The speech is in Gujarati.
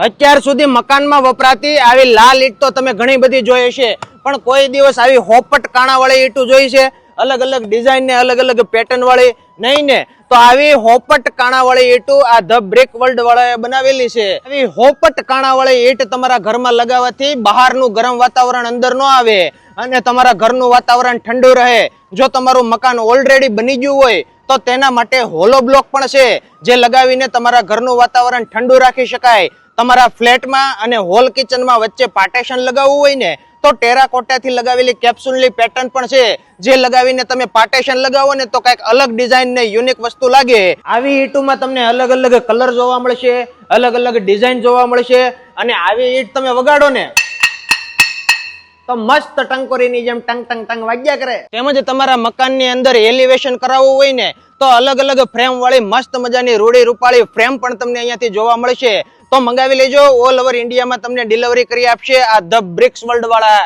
અત્યાર સુધી મકાનમાં વપરાતી આવી લાલ ઈંટ તો તમે ઘણી બધી જોઈ હશે, પણ કોઈ દિવસ આવી હોપટ કાણા વાળી ઈંટો જોઈ છે? અલગ અલગ ડિઝાઇન ને અલગ અલગ પેટર્ન વાળી? નહીં ને. તો આવી હોપટ કાણા વાળી ઈંટો આ ધ બ્રિક વર્લ્ડ વાળાએ બનાવેલી છે. આવી હોપટ કાણા વાળી ઈંટ તમારા ઘરમાં લગાવવાથી બહારનું ગરમ વાતાવરણ અંદર ન આવે અને તમારા ઘરનું વાતાવરણ ઠંડુ રહે. જો તમારું મકાન ઓલરેડી બની ગયું હોય તો તેના માટે હોલો બ્લોક પણ છે, જે લગાવીને તમારા ઘરનું વાતાવરણ ઠંડુ રાખી શકાય. તમારા ફ્લેટમાં અને હોલ કિચનમાં વચ્ચે પાર્ટેશન લગાવવું હોય ને તો ટેરાકોટાથી લગાવેલી કેપ્સ્યુલની પેટર્ન પણ છે, જે લગાવીને તમે પાર્ટેશન લગાવો ને તો કઈક અલગ ડિઝાઇન ને યુનિક વસ્તુ લાગે. આવી ઈંટોમાં તમને અલગ અલગ કલર જોવા મળશે, અલગ અલગ ડિઝાઇન જોવા મળશે, અને આવી ઈંટ તમે વગાડો ને તો મસ્ત ટંકોરીની જેમ ટંગ ટંગ ટંગ વાગ્યા કરે. તેમજ તમારા મકાનની અંદર એલિવેશન કરાવવું હોય ને તો અલગ અલગ ફ્રેમ વાળી મસ્ત મજાની રૂડી રૂપાળી ફ્રેમ પણ તમને અહીંયાથી જોવા મળશે. તો મંગાવી લેજો. ઓલ ઓવર ઇન્ડિયામાં તમને ડિલિવરી કરી આપશે આ ધ બ્રિક્સ વર્લ્ડ વાળા.